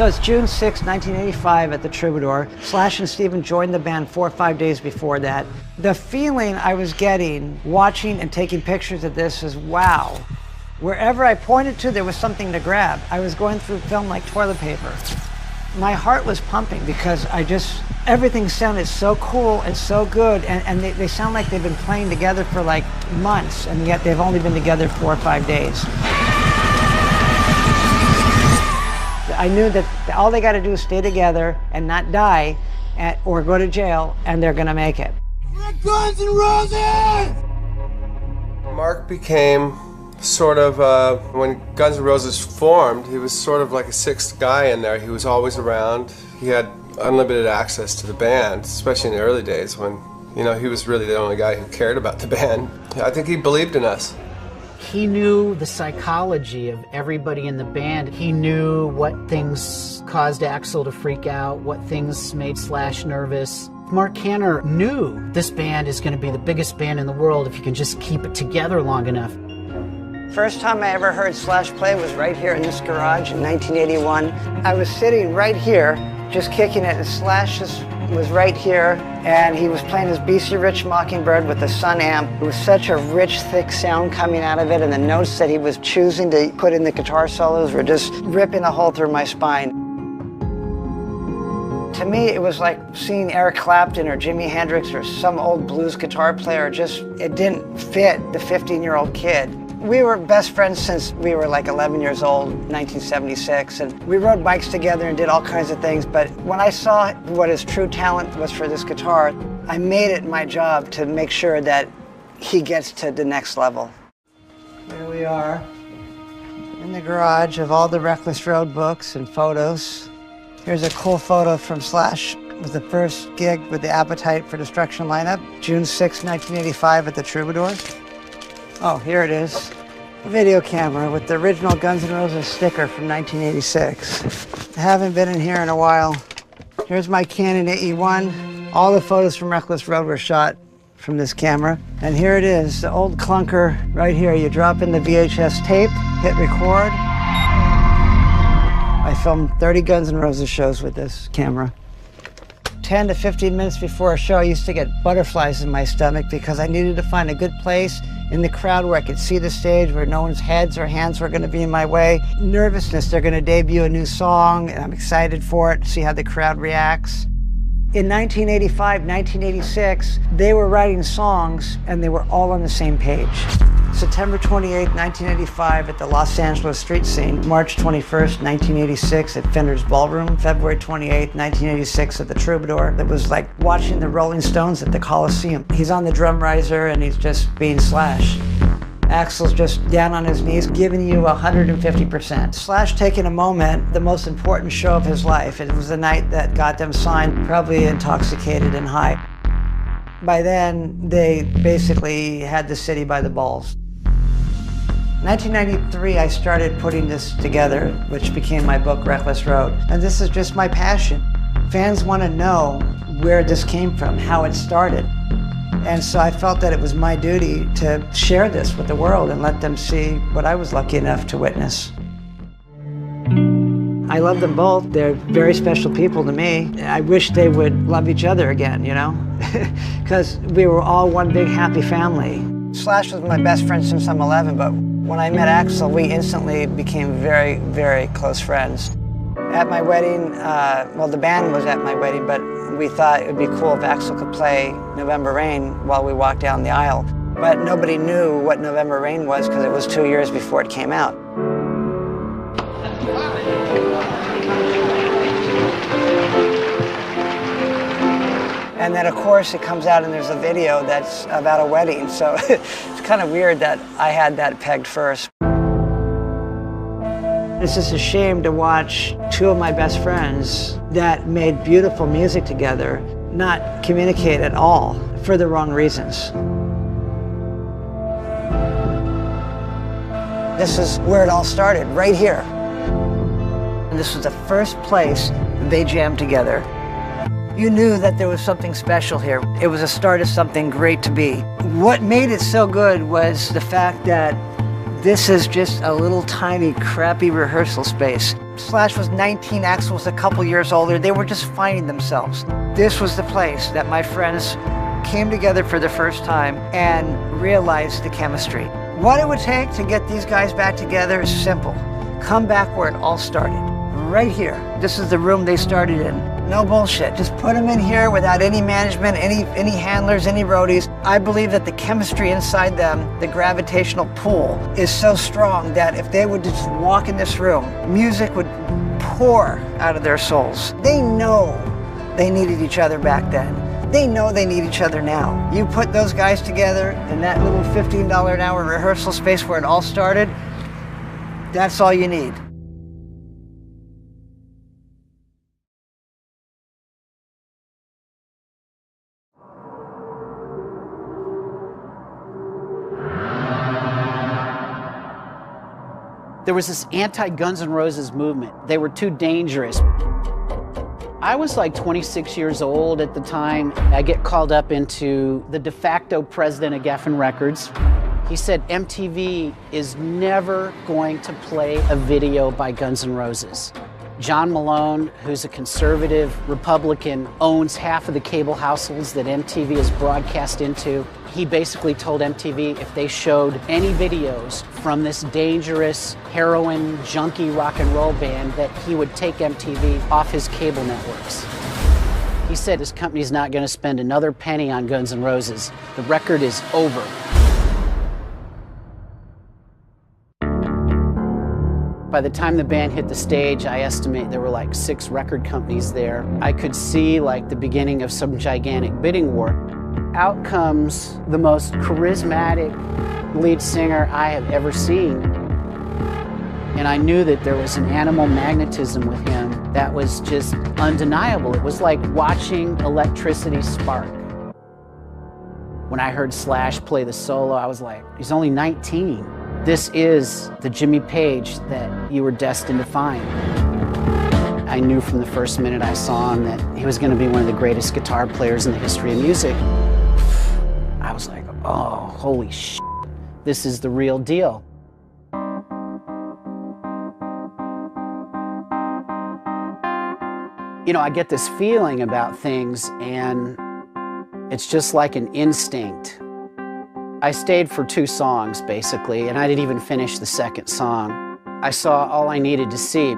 So it's June 6, 1985 at the Troubadour. Slash and Steven joined the band 4 or 5 days before that. The feeling I was getting watching and taking pictures of this is wow. Wherever I pointed to, there was something to grab. I was going through film like toilet paper. My heart was pumping because everything sounded so cool and so good, and they sound like they've been playing together for like months, and yet they've only been together 4 or 5 days. I knew that all they got to do is stay together and not die or go to jail, and they're going to make it. We're Guns N' Roses! Mark became sort of, when Guns N' Roses formed, he was sort of like a sixth guy in there. He was always around. He had unlimited access to the band, especially in the early days when, you know, he was really the only guy who cared about the band. I think he believed in us. He knew the psychology of everybody in the band. He knew what things caused Axl to freak out, what things made Slash nervous. Mark Cantor knew this band is going to be the biggest band in the world if you can just keep it together long enough. First time I ever heard Slash play was right here in this garage in 1981. I was sitting right here, just kicking it, and Slash was right here, and he was playing his BC Rich Mockingbird with the Sun amp. It was such a rich, thick sound coming out of it, and the notes that he was choosing to put in the guitar solos were just ripping a hole through my spine. To me, it was like seeing Eric Clapton or Jimi Hendrix or some old blues guitar player. It didn't fit the 15-year-old kid. We were best friends since we were like 11 years old, 1976, and we rode bikes together and did all kinds of things, but when I saw what his true talent was for this guitar, I made it my job to make sure that he gets to the next level. Here we are in the garage of all the Reckless Road books and photos. Here's a cool photo from Slash with the first gig with the Appetite for Destruction lineup, June 6, 1985 at the Troubadour. Oh, here it is. A video camera with the original Guns N' Roses sticker from 1986. I haven't been in here in a while. Here's my Canon AE-1. All the photos from Reckless Road were shot from this camera. And here it is, the old clunker right here. You drop in the VHS tape, hit record. I filmed 30 Guns N' Roses shows with this camera. 10 to 15 minutes before a show, I used to get butterflies in my stomach because I needed to find a good place in the crowd where I could see the stage, where no one's heads or hands were going to be in my way. Nervousness, they're going to debut a new song, and I'm excited for it, to see how the crowd reacts. In 1985, 1986, they were writing songs, and they were all on the same page. September 28, 1985 at the Los Angeles street scene. March 21st, 1986 at Fender's Ballroom. February 28, 1986 at the Troubadour. It was like watching the Rolling Stones at the Coliseum. He's on the drum riser and he's just being Slash. Axl's just down on his knees, giving you 150%. Slash taking a moment, the most important show of his life. It was the night that got them signed, probably intoxicated and high. By then, they basically had the city by the balls. 1993, I started putting this together, which became my book, Reckless Road. And this is just my passion. Fans want to know where this came from, how it started. And so I felt that it was my duty to share this with the world and let them see what I was lucky enough to witness. I love them both. They're very special people to me. I wish they would love each other again, you know? Because we were all one big happy family. Slash was my best friend since I'm 11, but when I met Axl, we instantly became very, very close friends. At my wedding, well, the band was at my wedding, but we thought it would be cool if Axl could play November Rain while we walked down the aisle. But nobody knew what November Rain was because it was 2 years before it came out. And then, of course, it comes out and there's a video that's about a wedding. So it's kind of weird that I had that pegged first. It's just a shame to watch two of my best friends that made beautiful music together not communicate at all for the wrong reasons. This is where it all started, right here. And this was the first place they jammed together. You knew that there was something special here. It was a start of something great to be. What made it so good was the fact that this is just a little tiny crappy rehearsal space. Slash was 19, Axl was a couple years older. They were just finding themselves. This was the place that my friends came together for the first time and realized the chemistry. What it would take to get these guys back together is simple. Come back where it all started, right here. This is the room they started in. No bullshit, just put them in here without any management, any handlers, any roadies. I believe that the chemistry inside them, the gravitational pull, is so strong that if they would just walk in this room, music would pour out of their souls. They know they needed each other back then. They know they need each other now. You put those guys together in that little $15 an hour rehearsal space where it all started, that's all you need. There was this anti-Guns N' Roses movement. They were too dangerous. I was like 26 years old at the time. I get called up into the de facto president of Geffen Records. He said, MTV is never going to play a video by Guns N' Roses. John Malone, who's a conservative Republican, owns half of the cable households that MTV is broadcast into. He basically told MTV if they showed any videos from this dangerous heroin junkie rock and roll band that he would take MTV off his cable networks. He said his company's not going to spend another penny on Guns N' Roses. The record is over. By the time the band hit the stage, I estimate there were like 6 record companies there. I could see like the beginning of some gigantic bidding war. Out comes the most charismatic lead singer I have ever seen. And I knew that there was an animal magnetism with him that was just undeniable. It was like watching electricity spark. When I heard Slash play the solo, I was like, he's only 19. This is the Jimmy Page that you were destined to find. I knew from the first minute I saw him that he was going to be one of the greatest guitar players in the history of music. I was like, oh, holy shit, this is the real deal. You know, I get this feeling about things, and it's just like an instinct. I stayed for 2 songs, basically, and I didn't even finish the second song. I saw all I needed to see.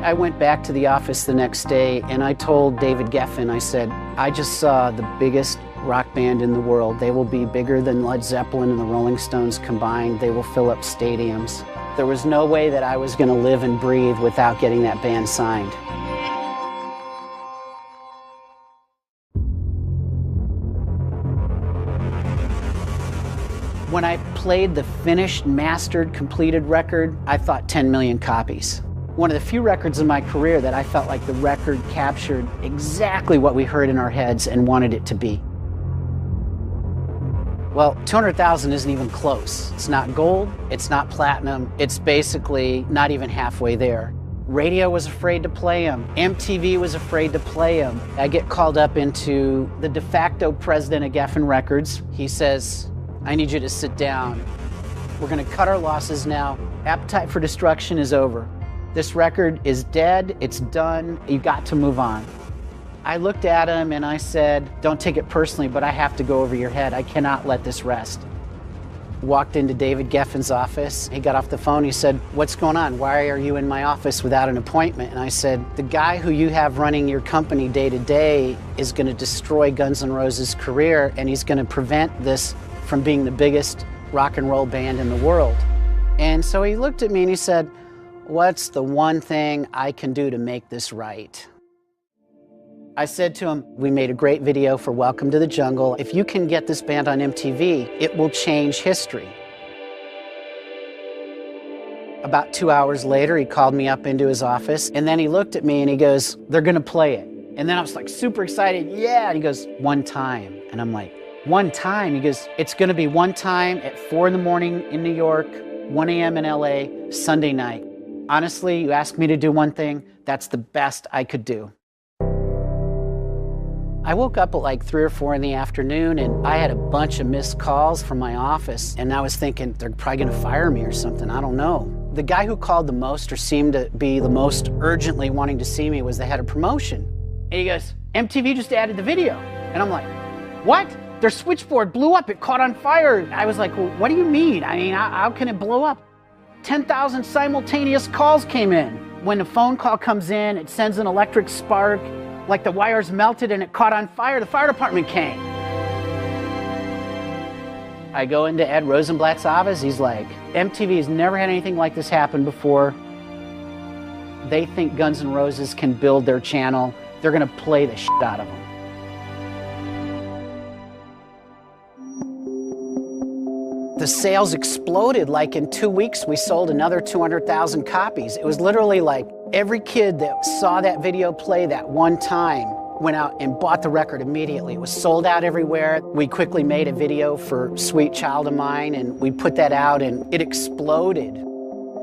I went back to the office the next day, and I told David Geffen, I said, I just saw the biggest rock band in the world. They will be bigger than Led Zeppelin and the Rolling Stones combined. They will fill up stadiums. There was no way that I was going to live and breathe without getting that band signed. When I played the finished, mastered, completed record, I thought 10 million copies. One of the few records in my career that I felt like the record captured exactly what we heard in our heads and wanted it to be. Well, 200,000 isn't even close. It's not gold, it's not platinum, it's basically not even halfway there. Radio was afraid to play him. MTV was afraid to play him. I get called up into the de facto president of Geffen Records. He says, I need you to sit down. We're gonna cut our losses now. Appetite for Destruction is over. This record is dead, it's done, you got to move on. I looked at him and I said, don't take it personally, but I have to go over your head. I cannot let this rest. Walked into David Geffen's office. He got off the phone, he said, what's going on? Why are you in my office without an appointment? And I said, the guy who you have running your company day to day is gonna destroy Guns N' Roses' career, and he's gonna prevent this from being the biggest rock and roll band in the world. And so he looked at me and he said, what's the one thing I can do to make this right? I said to him, we made a great video for Welcome to the Jungle. If you can get this band on MTV, it will change history. About 2 hours later, he called me up into his office, and then he looked at me and he goes, they're gonna play it. And then I was like super excited, yeah. And he goes, one time. And I'm like, one time? He goes, it's gonna be one time at 4 in the morning in New York, 1 a.m. in LA, Sunday night. Honestly, you asked me to do one thing, that's the best I could do. I woke up at like 3 or 4 in the afternoon, and I had a bunch of missed calls from my office, and I was thinking, they're probably gonna fire me or something, I don't know. The guy who called the most or seemed to be the most urgently wanting to see me was the head of promotion. And he goes, MTV just added the video. And I'm like, what? Their switchboard blew up, it caught on fire. I was like, well, what do you mean? I mean, how can it blow up? 10,000 simultaneous calls came in. When a phone call comes in, it sends an electric spark, like the wires melted and it caught on fire. The fire department came. I go into Ed Rosenblatt's office. He's like, MTV has never had anything like this happen before. They think Guns N' Roses can build their channel. They're gonna play the shit out of them. The sales exploded. Like in 2 weeks, we sold another 200,000 copies. It was literally like every kid that saw that video play that one time went out and bought the record immediately. It was sold out everywhere. We quickly made a video for Sweet Child of Mine, and we put that out, and it exploded.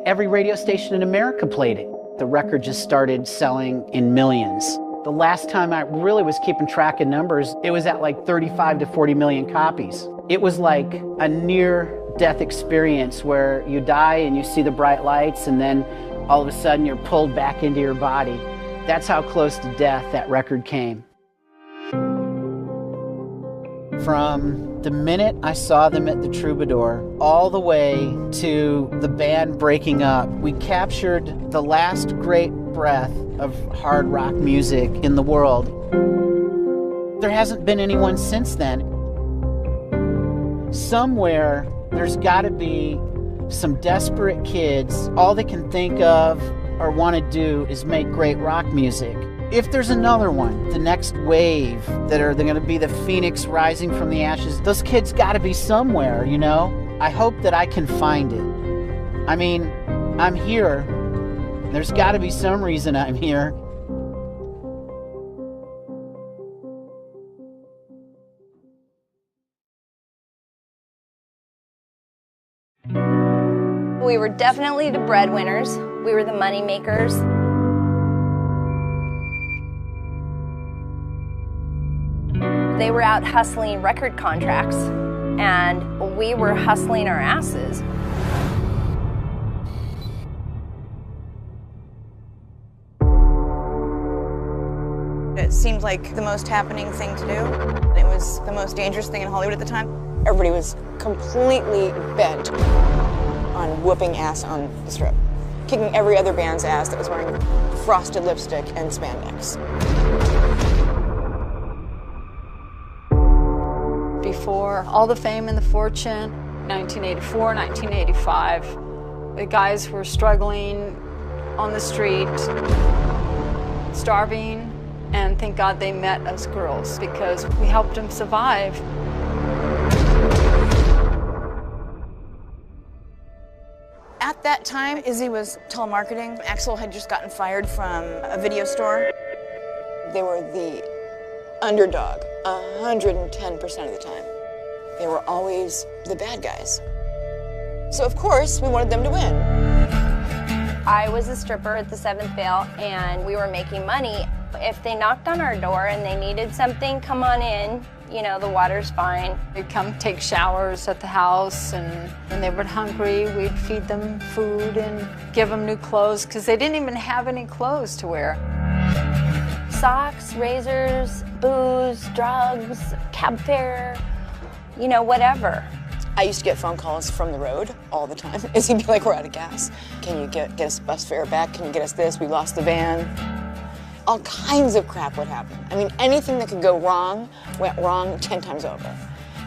Every radio station in America played it. The record just started selling in millions. The last time I really was keeping track of numbers, it was at like 35 to 40 million copies. It was like a near-death experience where you die and you see the bright lights, and then all of a sudden you're pulled back into your body. That's how close to death that record came. From the minute I saw them at the Troubadour all the way to the band breaking up, we captured the last great breath of hard rock music in the world. There hasn't been anyone since then. Somewhere there's got to be some desperate kids. All they can think of or want to do is make great rock music. If there's another one, the next wave they're going to be the phoenix rising from the ashes, those kids got to be somewhere, you know? I hope that I can find it. I mean, I'm here. There's got to be some reason I'm here. We were definitely the breadwinners. We were the money makers. They were out hustling record contracts, and we were hustling our asses. It seemed like the most happening thing to do. It was the most dangerous thing in Hollywood at the time. Everybody was completely bent on whooping ass on the Strip, kicking every other band's ass that was wearing frosted lipstick and spandex. Before all the fame and the fortune, 1984, 1985, the guys were struggling on the street, starving, and thank God they met us girls because we helped them survive. At that time, Izzy was telemarketing. Axl had just gotten fired from a video store. They were the underdog 110% of the time. They were always the bad guys. So of course, we wanted them to win. I was a stripper at the Seventh Veil, and we were making money. If they knocked on our door and they needed something, come on in. You know, the water's fine. They'd come take showers at the house, and when they were hungry, we'd feed them food and give them new clothes, because they didn't even have any clothes to wear. Socks, razors, booze, drugs, cab fare, you know, whatever. I used to get phone calls from the road all the time. Izzy'd be like, we're out of gas. Can you get us bus fare back? Can you get us this? We lost the van. All kinds of crap would happen. I mean, anything that could go wrong went wrong 10 times over.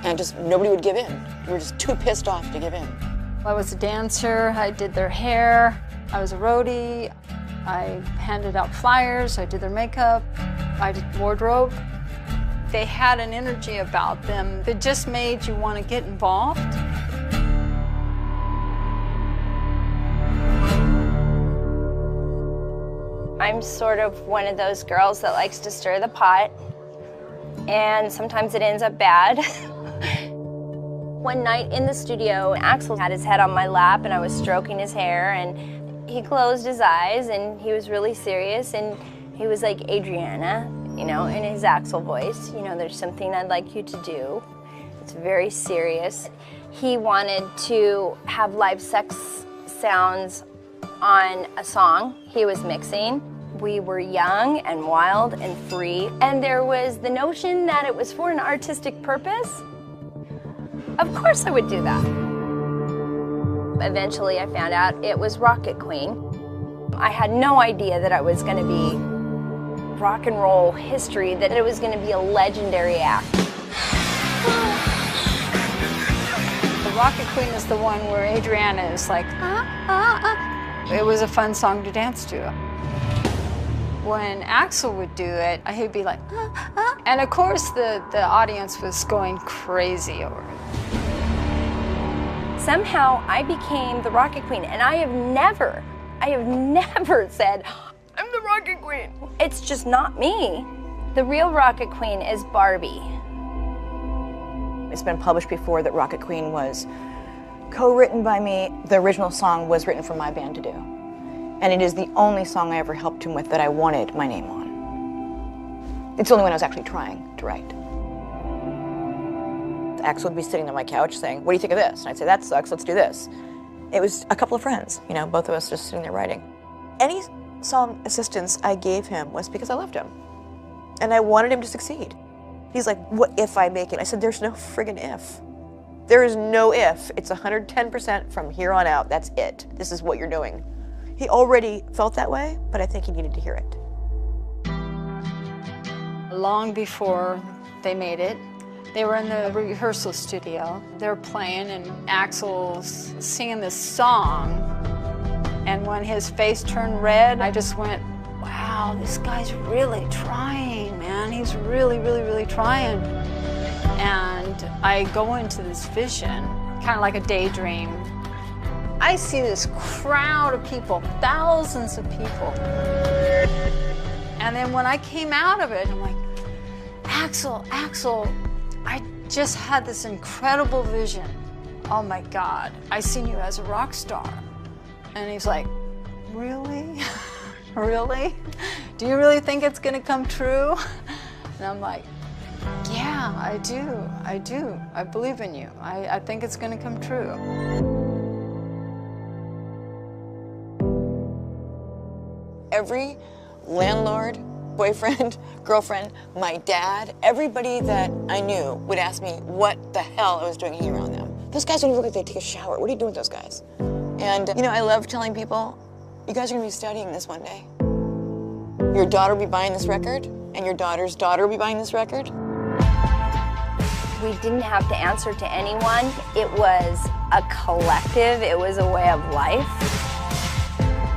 And just nobody would give in. We were just too pissed off to give in. I was a dancer, I did their hair, I was a roadie, I handed out flyers, I did their makeup, I did wardrobe. They had an energy about them that just made you want to get involved. I'm sort of one of those girls that likes to stir the pot, and sometimes it ends up bad. One night in the studio, Axl had his head on my lap and I was stroking his hair, and he closed his eyes and he was really serious, and he was like, Adriana, you know, in his Axl voice, you know, there's something I'd like you to do. It's very serious. He wanted to have live sex sounds on a song he was mixing. We were young and wild and free, and there was the notion that it was for an artistic purpose. Of course I would do that. Eventually I found out it was Rocket Queen. I had no idea that I was going to be rock and roll history, that it was going to be a legendary act. The Rocket Queen is the one where Adriana is like, It was a fun song to dance to. When Axl would do it, he'd be like, And of course the audience was going crazy over it. Somehow I became the Rocket Queen, and I have never said, I'm the Rocket Queen. It's just not me. The real Rocket Queen is Barbie. It's been published before that Rocket Queen was co-written by me. The original song was written for my band to do. And it is the only song I ever helped him with that I wanted my name on. It's the only one I was actually trying to write. Axl would be sitting on my couch saying, what do you think of this? And I'd say, that sucks, let's do this. It was a couple of friends, you know, both of us just sitting there writing. Any song assistance I gave him was because I loved him. And I wanted him to succeed. He's like, what if I make it? I said, there's no friggin' if. There is no if. It's 110% from here on out. That's it. This is what you're doing. He already felt that way, but I think he needed to hear it. Long before they made it, they were in the rehearsal studio. They were playing, and Axl's singing this song. And when his face turned red, I just went, wow, this guy's really trying, man. He's really, really, really trying. And I go into this vision, kind of like a daydream. I see this crowd of people, thousands of people. And then when I came out of it, I'm like, Axl, I just had this incredible vision. Oh my God, I seen you as a rock star. And he's like, really? Really? Do you really think it's gonna come true? And I'm like, yeah, I do. I believe in you. I think it's gonna come true. Every landlord, boyfriend, girlfriend, my dad, everybody that I knew would ask me what the hell I was doing hanging around them. Those guys don't even look like they take a shower. What are you doing with those guys? And, you know, I love telling people, you guys are gonna be studying this one day. Your daughter will be buying this record, and your daughter's daughter will be buying this record. We didn't have to answer to anyone. It was a collective. It was a way of life.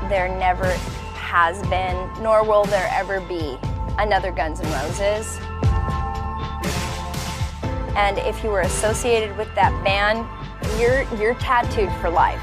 There never has been, nor will there ever be, another Guns N' Roses. And if you were associated with that band, you're tattooed for life.